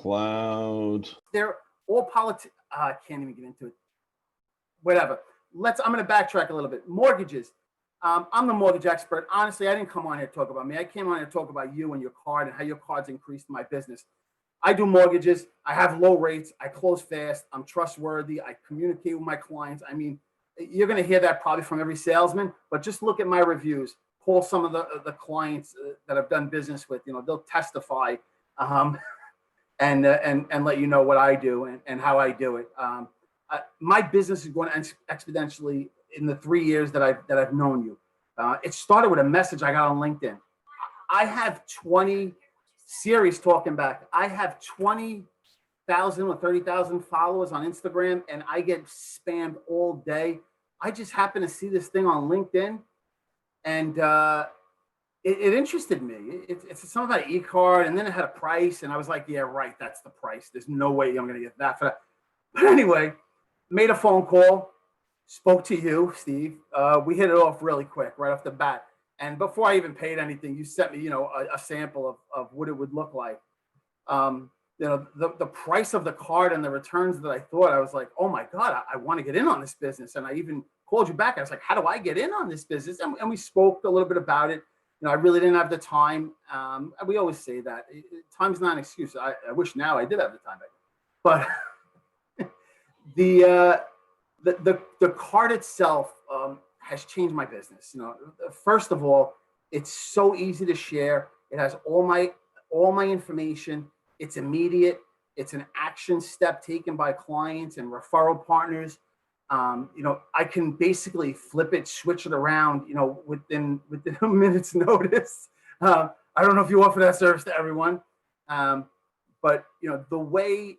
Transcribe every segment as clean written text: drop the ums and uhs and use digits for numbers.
Cloud. They're all I can't even get into it. Whatever. I'm going to backtrack a little bit. Mortgages. I'm the mortgage expert. Honestly, I didn't come on here to talk about me. I came on here to talk about you and your card and how your cards increased my business. I do mortgages. I have low rates. I close fast. I'm trustworthy. I communicate with my clients. I mean, you're going to hear that probably from every salesman, but just look at my reviews. Call some of the clients that I've done business with. They'll testify and let you know what I do and how I do it. My business is going exponentially in the 3 years that I've known you. It started with a message I got on LinkedIn. I have 20 series talking back. I have 20,000 or 30,000 followers on Instagram, and I get spammed all day. I just happened to see this thing on LinkedIn, and it interested me. It's something about e-card, and then it had a price, and I was like, yeah, right, that's the price. There's no way I'm going to get that for that. But anyway, made a phone call, spoke to you, Steve. We hit it off really quick right off the bat. And before I even paid anything, you sent me, a sample of what it would look like. The price of the card and the returns that I thought, I was like, oh my God, I want to get in on this business. And I even called you back. I was like, how do I get in on this business? And we spoke a little bit about it. I really didn't have the time. We always say that time's not an excuse. I wish now I did have the time, but the card itself has changed my business. First of all, it's so easy to share. It has all my information. It's immediate. It's an action step taken by clients and referral partners. I can basically flip it, switch it around, within a minute's notice. I don't know if you offer that service to everyone, but the way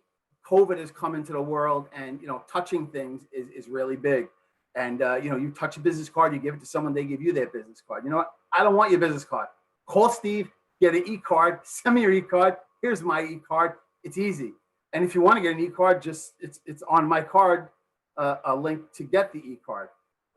COVID has come into the world and, touching things is really big. And, you touch a business card, you give it to someone, they give you their business card. You know what? I don't want your business card. Call Steve, get an e-card, send me your e-card. Here's my e-card. It's easy. And if you want to get an e-card, it's on my card, a link to get the e-card.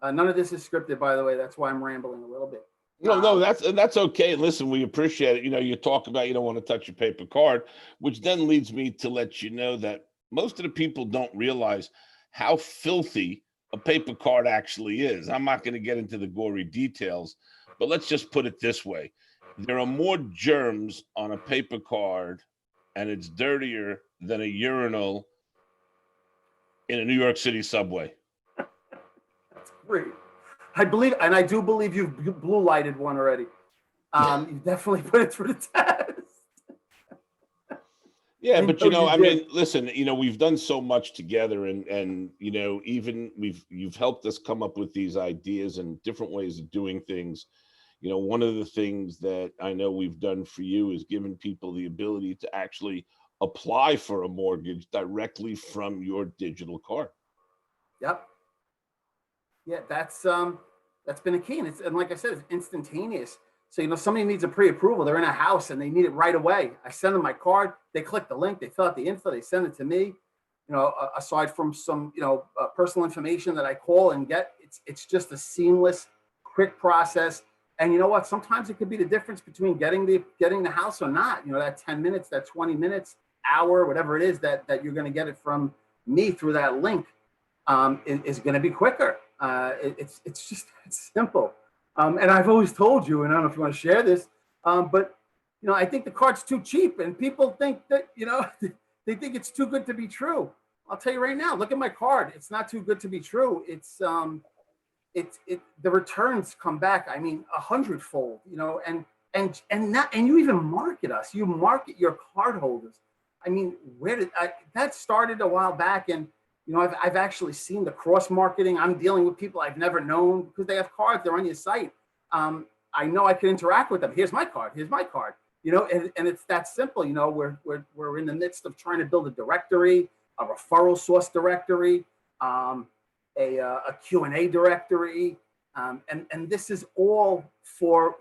None of this is scripted, by the way. That's why I'm rambling a little bit. No, that's okay. Listen, we appreciate it. You talk about you don't want to touch your paper card, which then leads me to let you know that most of the people don't realize how filthy a paper card actually is. I'm not going to get into the gory details, but let's just put it this way. There are more germs on a paper card, and it's dirtier than a urinal in a New York City subway. That's great. I do believe you've blue lighted one already. You definitely put it through the test. Yeah, but listen, we've done so much together, and even you've helped us come up with these ideas and different ways of doing things. One of the things that I know we've done for you is given people the ability to actually apply for a mortgage directly from your digital card. Yep. Yeah, that's been a key, and like I said, it's instantaneous. So somebody needs a pre-approval. They're in a house and they need it right away. I send them my card. They click the link. They fill out the info. They send it to me. Aside from some personal information that I call and get, it's just a seamless, quick process. And you know what? Sometimes it could be the difference between getting the house or not. That 10 minutes, that 20 minutes, hour, whatever it is that you're going to get it from me through that link is going to be quicker. It's simple. And I've always told you, and I don't know if you want to share this, but I think the card's too cheap, and people think that they think it's too good to be true. I'll tell you right now. Look at my card. It's not too good to be true. It's the returns come back. I mean, 100-fold. And you even market us. You market your card holders. I mean, that started a while back, and I've actually seen the cross marketing. I'm dealing with people I've never known because they have cards. They're on your site. I know I can interact with them. Here's my card. Here's my card. And it's that simple. We're in the midst of trying to build a directory, a referral source directory, a Q&A directory, and this is all for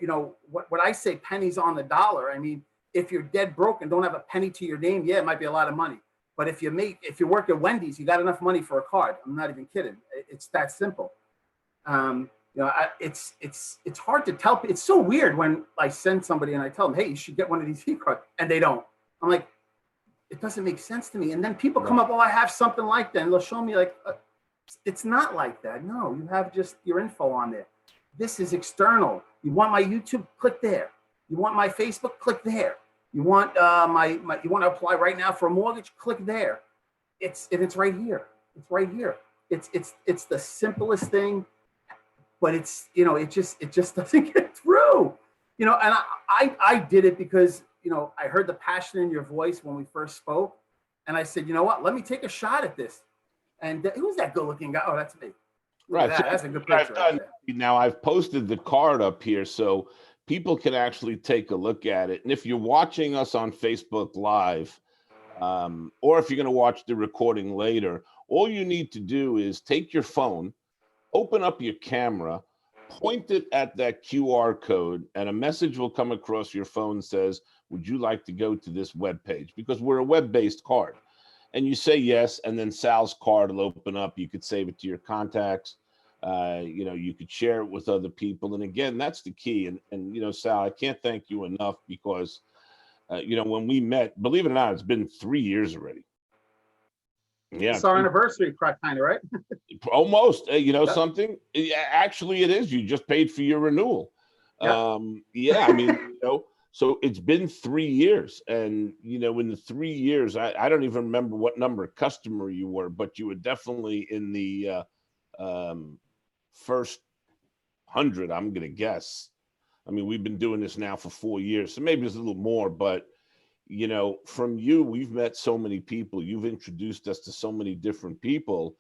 what I say, pennies on the dollar. I mean, if you're dead broke and don't have a penny to your name, yeah, it might be a lot of money. But if you work at Wendy's, you got enough money for a card. I'm not even kidding. It's that simple. It's hard to tell. It's so weird when I send somebody and I tell them, hey, you should get one of these e-cards, and they don't. I'm like, it doesn't make sense to me. And then people come up, oh, I have something like that. And they'll show me like, it's not like that. No, you have just your info on there. This is external. You want my YouTube? Click there. You want my Facebook? Click there. You want you want to apply right now for a mortgage? Click there. It's right here. It's right here. It's the simplest thing, but it's, you know, it just doesn't get through. You know, and I did it because, you know, I heard the passion in your voice when we first spoke, and I said, you know what? Let me take a shot at this. And who's that good-looking guy? Oh, that's me. Right. So That's a good picture. Right there. Now I've posted the card up here so people can actually take a look at it. And if you're watching us on Facebook Live, or if you're going to watch the recording later, all you need to do is take your phone, open up your camera, point it at that QR code, and a message will come across your phone says, would you like to go to this web page? Because we're a web-based card. And you say yes, and then Sal's card will open up. You could save it to your contacts. You know, you could share it with other people. And again, that's the key. And you know, Sal, I can't thank you enough because, you know, when we met, believe it or not, it's been 3 years already. Yeah, it's our anniversary, kind of, right? Almost. You know, something. Actually, it is. You just paid for your renewal. Yep. Yeah, I mean, you know. So it's been 3 years, and you know, in the 3 years, I don't even remember what number of customer you were, but you were definitely in the first 100. I'm gonna guess. I mean, we've been doing this now for 4 years, so maybe it's a little more. But you know, from you, we've met so many people. You've introduced us to so many different people.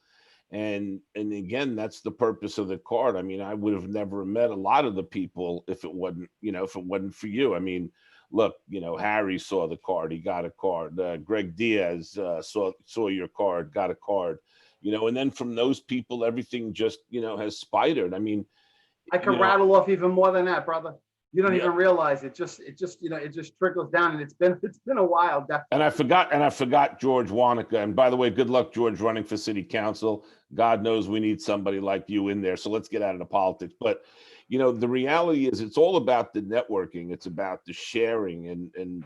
And again, that's the purpose of the card. I mean, I would have never met a lot of the people if it wasn't, you know, if it wasn't for you. I mean, look, you know, Harry saw the card, he got a card. Greg Diaz saw your card, got a card, you know, and then from those people, everything just, you know, has spidered. I mean, I can rattle off even more than that, brother. You don't even realize it. You know, it just trickles down, and it's been a while. Definitely. And I forgot George Wanaka. And by the way, good luck, George, running for city council. God knows we need somebody like you in there. So let's get out of the politics. But you know, the reality is, it's all about the networking. It's about the sharing, and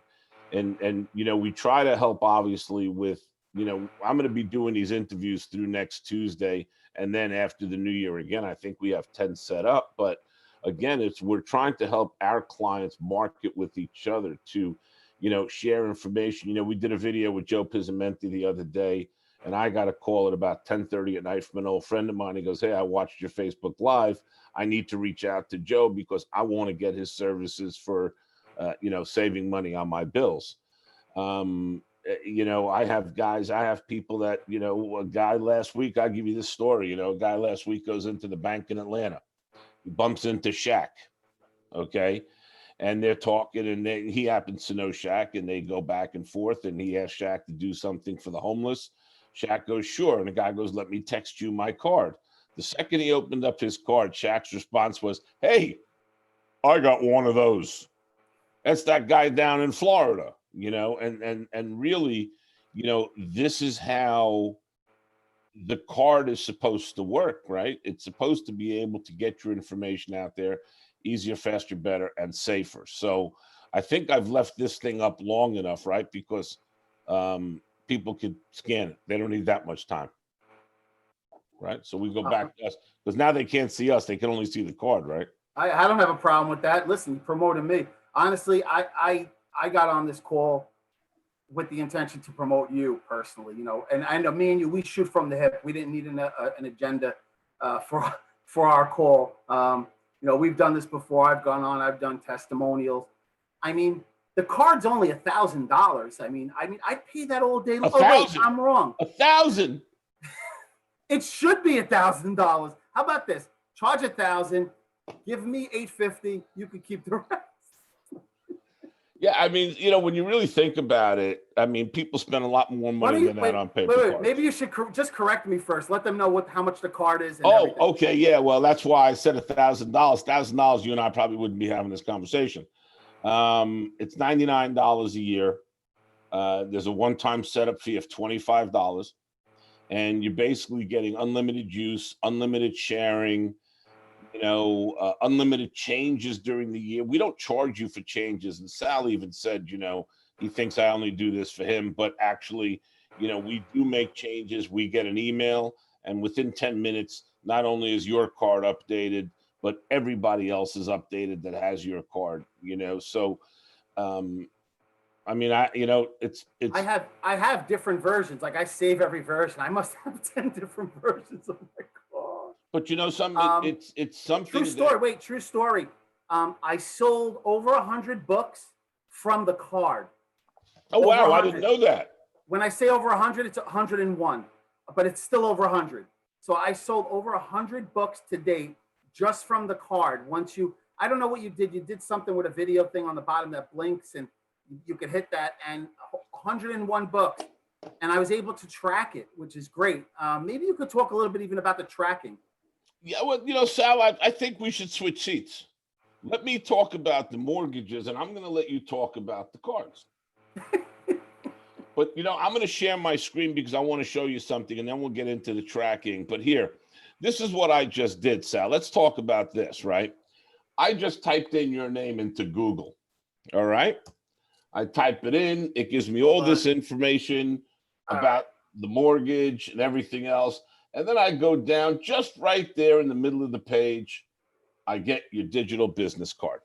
you know, we try to help obviously with, you know, I'm going to be doing these interviews through next Tuesday, and then after the new year again. I think we have 10 set up, but again, we're trying to help our clients market with each other to, you know, share information. You know, we did a video with Joe Pizzamenti the other day, and I got a call at about 10:30 at night from an old friend of mine. He goes, hey, I watched your Facebook Live. I need to reach out to Joe because I want to get his services for, you know, saving money on my bills. You know, I have people that, you know, a guy last week, I'll give you this story, you know, a guy last week goes into the bank in Atlanta. He bumps into Shaq, okay? And they're talking, and he happens to know Shaq, and they go back and forth, and he asks Shaq to do something for the homeless. Shaq goes, sure. And the guy goes, let me text you my card. The second he opened up his card, Shaq's response was, hey, I got one of those. That's that guy down in Florida, you know, and really, you know, this is how the card is supposed to work, right? It's supposed to be able to get your information out there easier, faster, better, and safer. So I think I've left this thing up long enough, right? Because people could scan it. They don't need that much time, right? So we go back to us, because now they can't see us. They can only see the card, right? I don't have a problem with that. Listen, promoting me. Honestly, I got on this call with the intention to promote you personally, you know, and I know me and you, we shoot from the hip. We didn't need an agenda for our call. You know, we've done this before. I've gone on, I've done testimonials. I mean, the card's only $1,000. I mean, I'd pay that all day long. Oh, wait, I'm wrong. $1,000. It should be $1,000. How about this? Charge $1,000, give me $850. You can keep the rest. Yeah, I mean, you know, when you really think about it, I mean, people spend a lot more money than that on paper cards. Maybe you should just correct me first. Let them know how much the card is. And everything. Okay, yeah. Well, that's why I said $1,000. $1,000, you and I probably wouldn't be having this conversation. It's $99 a year. There's a one-time setup fee of $25, and you're basically getting unlimited use, unlimited sharing, you know, unlimited changes during the year. We don't charge you for changes. And Sal even said, you know, He thinks I only do this for him, but actually, you know, we do make changes. We get an email, and within 10 minutes, not only is your card updated, but everybody else is updated that has your card, you know? So, I mean, I have different versions. Like I save every version. I must have 10 different versions of my card. but you know, it's something. True story. Wait, true story. I sold over 100 books from the card. Oh, wow. I didn't know that. When I say over 100, it's 101, but it's still over 100. So I sold over 100 books to date just from the card. I don't know what you did. You did something with a video thing on the bottom that blinks, and you could hit that, and 101 books. And I was able to track it, which is great. Maybe you could talk a little bit even about the tracking. Yeah, well, you know, Sal, I think we should switch seats. Let me talk about the mortgages, and I'm going to let you talk about the cards. But, you know, I'm going to share my screen because I want to show you something, and then we'll get into the tracking. But here, this is what I just did, Sal. Let's talk about this, right? I just typed in your name into Google, all right? I type it in. It gives me all this information about the mortgage and everything else. And then I go down just right there in the middle of the page. I get your digital business card.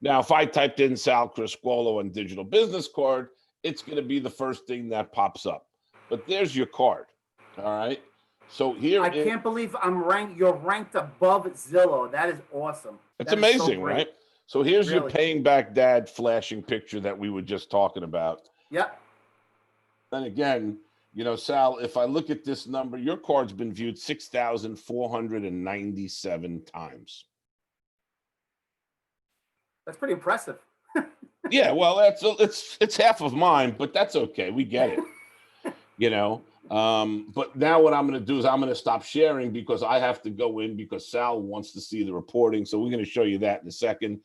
Now, if I typed in Sal Criscuolo on digital business card, it's going to be the first thing that pops up. But there's your card. All right. So here I can't believe you're ranked above Zillow. That is awesome. It's amazing, right? So here's your paying back dad flashing picture that we were just talking about. Yep. And again, you know, Sal, if I look at this number, your card's been viewed 6,497 times. That's pretty impressive. Yeah, well, it's half of mine, but that's okay. We get it. You know. But now what I'm going to do is I'm going to stop sharing because I have to go in because Sal wants to see the reporting. So we're going to show you that in a second.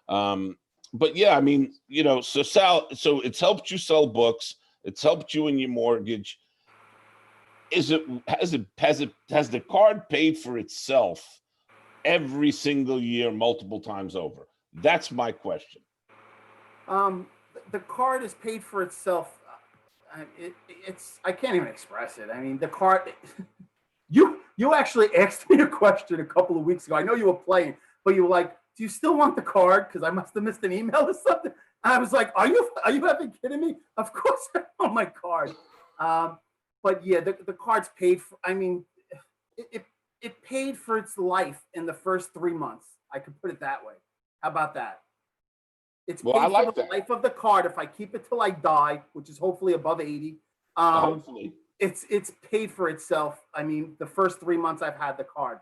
But yeah, I mean, you know, so Sal, so it's helped you sell books. It's helped you in your mortgage. Has the card paid for itself every single year, multiple times over? That's my question. The card is paid for itself. I can't even express it. I mean, the card. You actually asked me a question a couple of weeks ago. I know you were playing, but you were like, "Do you still want the card?" Because I must have missed an email or something. And I was like, "Are you having kidding me? Of course I want my card." But yeah, the card's paid for. I mean, it paid for its life in the first 3 months. I could put it that way. How about that? It's paid for the life of the card. If I keep it till I die, which is hopefully above 80, hopefully it's paid for itself. I mean, the first 3 months I've had the card,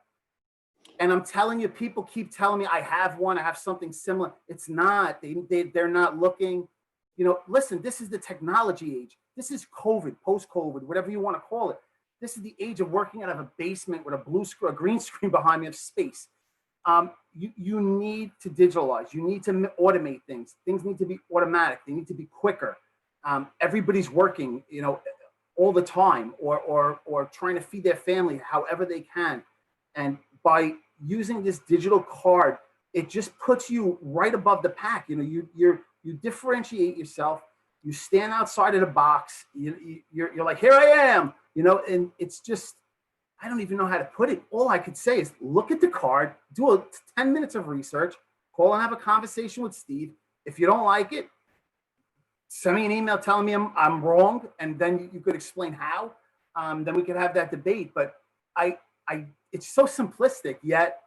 and I'm telling you, people keep telling me I have one, I have something similar. It's not. They're not looking. You know, listen. This is the technology age. This is COVID, post-COVID, whatever you want to call it. This is the age of working out of a basement with a green screen behind me of space. You need to digitalize. You need to automate things. Things need to be automatic. They need to be quicker. Everybody's working, you know, all the time, or trying to feed their family however they can. And by using this digital card, it just puts you right above the pack. You know, you differentiate yourself. You stand outside of the box. You're like, here I am. You know, and it's just. I don't even know how to put it. All I could say is look at the card, do 10 minutes of research, call and have a conversation with Steve. If you don't like it, send me an email telling me I'm wrong, and then you could explain how. Then we could have that debate. But it's so simplistic, yet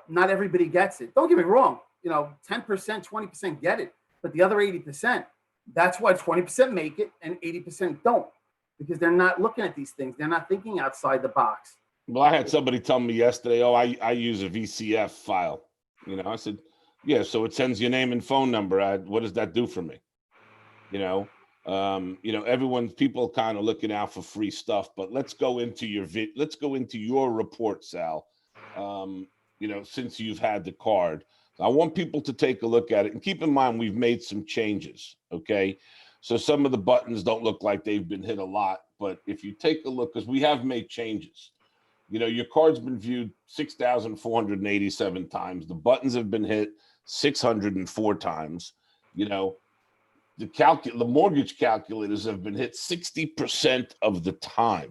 not everybody gets it. Don't get me wrong. You know, 10%, 20% get it, but the other 80%, that's why 20% make it and 80% don't. Because they're not looking at these things. They're not thinking outside the box. Well, I had somebody tell me yesterday, oh, I use a VCF file. You know, I said, yeah, so it sends your name and phone number. What does that do for me? You know, people kind of looking out for free stuff, but let's go into your report, Sal. You know, since you've had the card, I want people to take a look at it and keep in mind, we've made some changes. Okay. So some of the buttons don't look like they've been hit a lot, but if you take a look, because we have made changes, you know, your card's been viewed 6,487 times. The buttons have been hit 604 times. You know, the mortgage calculators have been hit 60% of the time,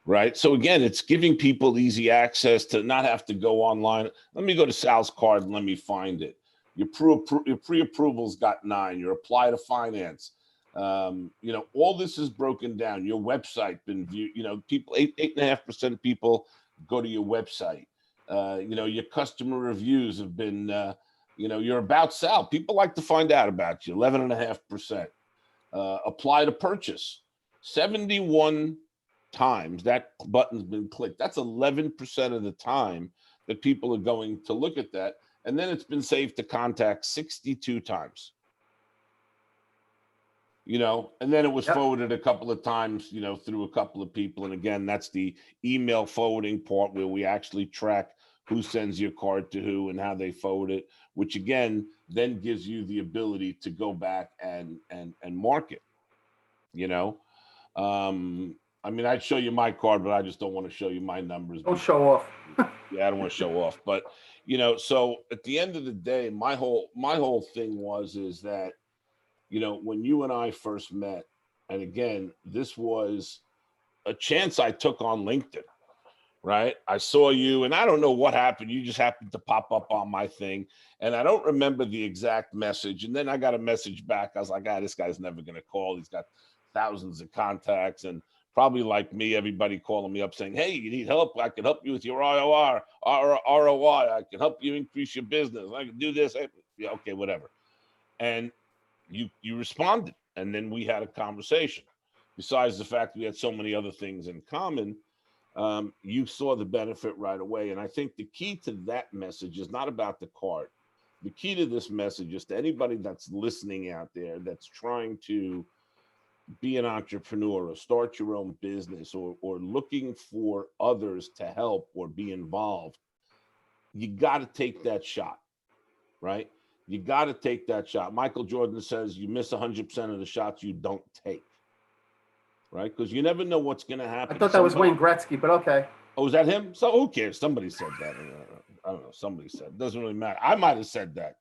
right? So again, it's giving people easy access to not have to go online. Let me go to Sal's card and let me find it. Your pre-approval's got 9. Your apply to finance. All this is broken down. Your website been viewed. People 8.5% of people go to your website. Your customer reviews have been. Your about Sal. People like to find out about you. 11.5%. Apply to purchase. 71 times that button's been clicked. That's 11% of the time that people are going to look at that. And then it's been saved to contact 62 times. And then it was forwarded a couple of times, through a couple of people. And again, that's the email forwarding part where we actually track who sends your card to who and how they forward it, which again, then gives you the ability to go back and mark it, I'd show you my card, but I just don't want to show you my numbers. Don't show off. Yeah, I don't want to show off. But, so at the end of the day, my whole thing is that, when you and I first met, and again, this was a chance I took on LinkedIn. Right. I saw you and I don't know what happened. You just happened to pop up on my thing. And I don't remember the exact message. And then I got a message back. I was like, this guy's never going to call. He's got thousands of contacts and probably like me, everybody calling me up saying, hey, you need help. I can help you with your ROI. I can help you increase your business. I can do this. Yeah, okay, whatever. And you responded. And then we had a conversation. Besides the fact we had so many other things in common, you saw the benefit right away. And I think the key to that message is not about the card. The key to this message is to anybody that's listening out there that's trying to be an entrepreneur or start your own business or looking for others to help or be involved. You got to take that shot, right? You got to take that shot. Michael Jordan says you miss 100% of the shots you don't take. Right? Because you never know what's going to happen. I thought that was Wayne Gretzky, but okay. Oh, is that him? So who cares? Somebody said that. I don't know. Somebody said it. Doesn't really matter. I might have said that.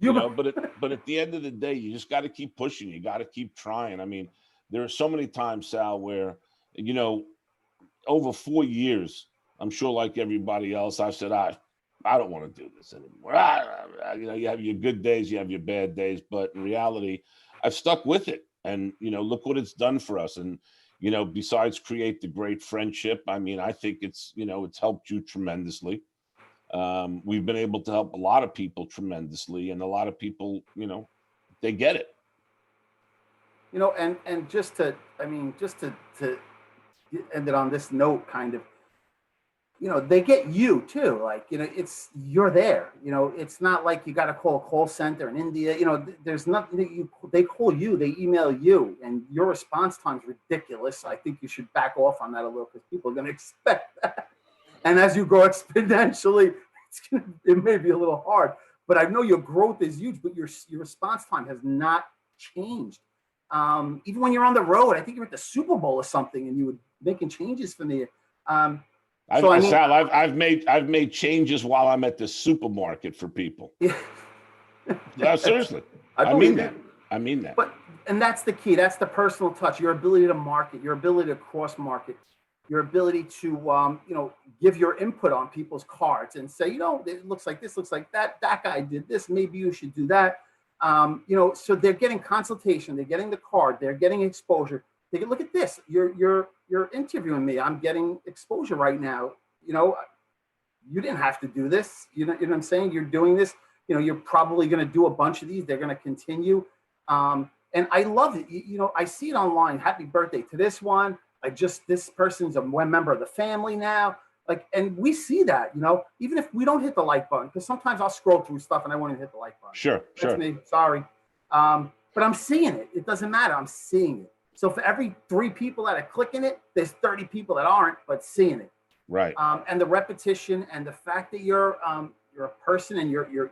But at the end of the day, you just got to keep pushing. You got to keep trying. I mean, there are so many times, Sal, where, over 4 years, I'm sure like everybody else, I've said, I don't want to do this anymore. You have your good days, you have your bad days. But in reality, I've stuck with it. And, look what it's done for us. And, besides create the great friendship, I think it's helped you tremendously. We've been able to help a lot of people tremendously. And a lot of people, they get it. And just to end it on this note, kind of, they get you too. Like, you're there, it's not like you got to call a call center in India. There's nothing they call you, they email you, and your response time is ridiculous. I think you should back off on that a little because people are going to expect that. And as you grow exponentially, it may be a little hard, but I know your growth is huge, but your response time has not changed. Even when you're on the road, I think you're at the Super Bowl or something and you were making changes for me. Sal, I've made changes while I'm at the supermarket for people. Yeah. No, seriously. I mean that. And that's the key. That's the personal touch. Your ability to market, your ability to cross market, your ability to give your input on people's cards and say, it looks like this, looks like that. That guy did this. Maybe you should do that. So they're getting consultation. They're getting the card. They're getting exposure. They can look at this. You're interviewing me. I'm getting exposure right now. You didn't have to do this. You know what I'm saying? You're doing this. You're probably going to do a bunch of these. They're going to continue. And I love it. I see it online. Happy birthday to this one. This person's a member of the family now. And we see that, even if we don't hit the like button, because sometimes I'll scroll through stuff and I won't even hit the like button. Sure. That's me. Sorry. But I'm seeing it. It doesn't matter. I'm seeing it. So for every 3 people that are clicking it, there's 30 people that aren't, but seeing it. Right. And the repetition and the fact that you're a person and you're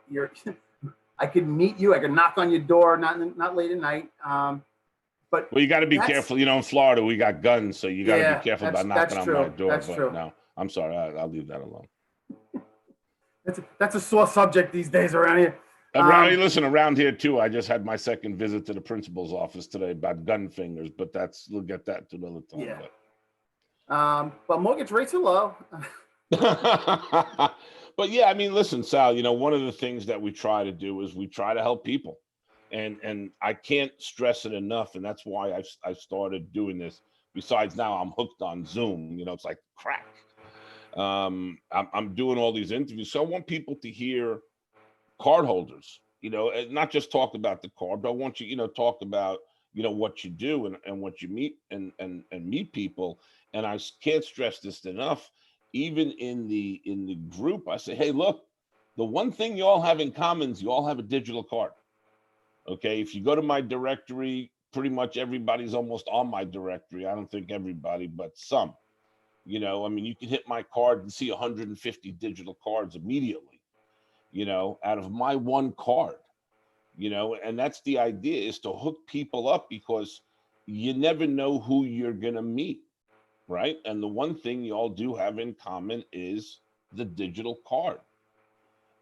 I could meet you. I could knock on your door, not late at night. But you got to be careful. In Florida, we got guns, so you got to be careful about knocking on my door. That's true. No, I'm sorry. I'll leave that alone. That's a sore subject these days around here. Listen, around here too, I just had my second visit to the principal's office today about gun fingers, but we'll get that to another time. Yeah. But mortgage rates are low. But yeah, I mean, listen, Sal, one of the things that we try to do is we try to help people. And I can't stress it enough. And that's why I've started doing this. Besides now I'm hooked on Zoom, it's like crack. I'm doing all these interviews. So I want people to hear card holders, and not just talk about the card, but I want you, talk about, what you do and what you meet and meet people. And I can't stress this enough. Even in the group, I say, hey, look, the one thing you all have in common is you all have a digital card. Okay, if you go to my directory, pretty much everybody's almost on my directory. I don't think everybody, but some. You can hit my card and see 150 digital cards immediately, out of my one card, and that's the idea, is to hook people up, because you never know who you're going to meet, right? And the one thing you all do have in common is the digital card.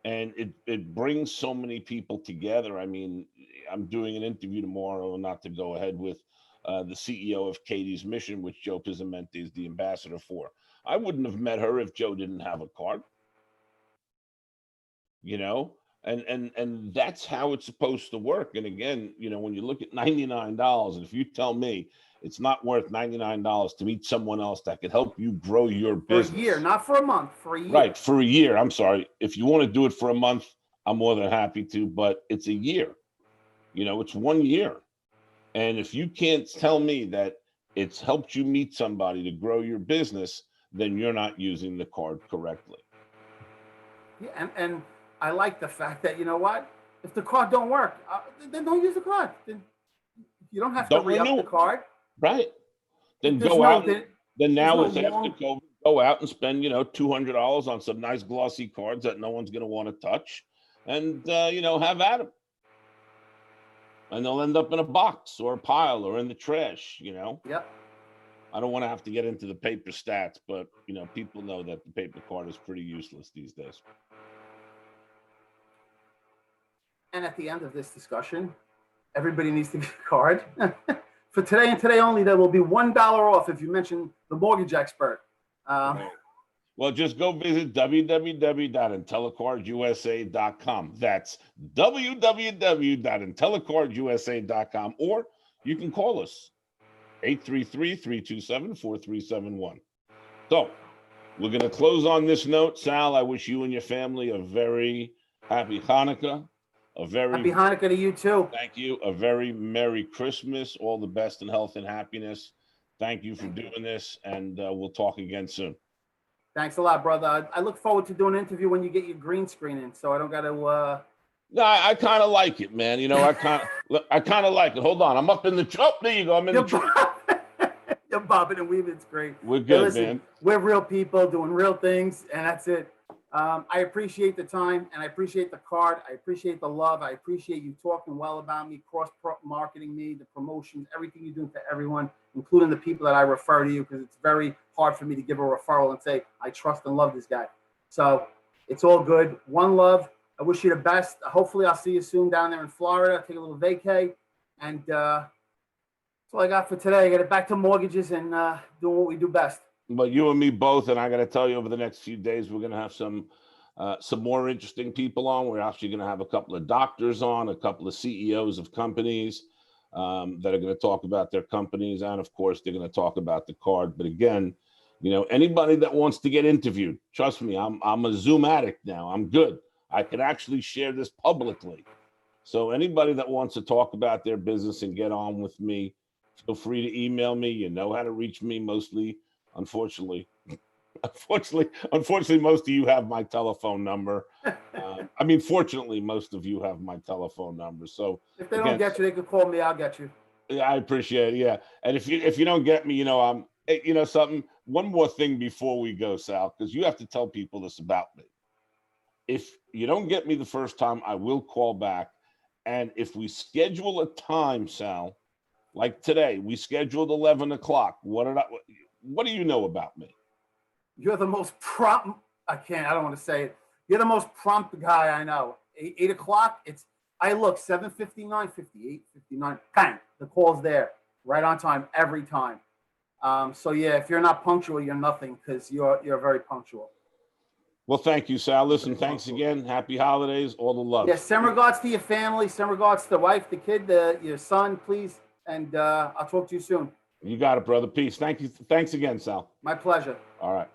And it brings so many people together. I mean, I'm doing an interview tomorrow, not to go ahead with the CEO of Katie's Mission, which Joe Pizzamenti is the ambassador for. I wouldn't have met her if Joe didn't have a card, and that's how it's supposed to work. And again, when you look at $99, and if you tell me it's not worth $99 to meet someone else that could help you grow your business. For a year, not for a month, for a year. Right, for a year. I'm sorry. If you want to do it for a month, I'm more than happy to, but it's a year. It's 1 year. And if you can't tell me that it's helped you meet somebody to grow your business, then you're not using the card correctly. Yeah, and I like the fact that, if the card don't work, then don't use the card. Then you don't have to re-up the card. Right. Then go out. Then now it's after COVID, go out and spend, $200 on some nice glossy cards that no one's going to want to touch, and, have at them. And they'll end up in a box or a pile or in the trash, Yep. I don't want to have to get into the paper stats, but, people know that the paper card is pretty useless these days. And at the end of this discussion, everybody needs to get a card. For today and today only, there will be $1 off if you mention the mortgage expert. Right. Well, just go visit www.IntellicardUSA.com. That's www.IntellicardUSA.com, or you can call us 833-327-4371. So we're going to close on this note. Sal, I wish you and your family a very happy Hanukkah. Happy Hanukkah to you too. Thank you. A very Merry Christmas. All the best in health and happiness. Thank you for doing this, and we'll talk again soon. Thanks a lot, brother. I look forward to doing an interview when you get your green screen in, so I don't got to. No, I kind of like it, man. I kind of like it. Hold on, I'm up in the tree. Oh, there you go. I'm in the tree. You're bobbing and weaving. It's great. We're good, man. We're real people doing real things, and that's it. I appreciate the time, and I appreciate the card. I appreciate the love. I appreciate you talking well about me, cross-marketing me, the promotions, everything you do to everyone, including the people that I refer to you, because it's very hard for me to give a referral and say, I trust and love this guy. So it's all good. One love. I wish you the best. Hopefully I'll see you soon down there in Florida. Take a little vacay. And that's all I got for today. I got to back to mortgages and doing what we do best. But you and me both, and I got to tell you, over the next few days, we're going to have some more interesting people on. We're actually going to have a couple of doctors on, a couple of CEOs of companies that are going to talk about their companies, and of course, they're going to talk about the card. But again, anybody that wants to get interviewed, trust me, I'm a Zoom addict now. I'm good. I can actually share this publicly. So anybody that wants to talk about their business and get on with me, feel free to email me. You know how to reach me. Unfortunately, most of you have my telephone number. Fortunately, most of you have my telephone number. So if they don't get you, they can call me. I'll get you. Yeah, I appreciate it. Yeah, and if you don't get me, something. One more thing before we go, Sal, because you have to tell people this about me. If you don't get me the first time, I will call back. And if we schedule a time, Sal, like today, we scheduled 11 o'clock. What do you know about me? You're the most prompt. I don't want to say it. You're the most prompt guy I know. 8 o'clock, I look 7:59, 58, 59, bang, the call's there right on time every time. So yeah, if you're not punctual, you're nothing, because you're very punctual. Well, thank you, Sal. Listen, thanks again. Happy holidays. All the love. Yes, send regards to your family. Send regards to the wife, the kid, your son, please. And I'll talk to you soon. You got it, brother. Peace. Thank you. Thanks again, Sal. My pleasure. All right.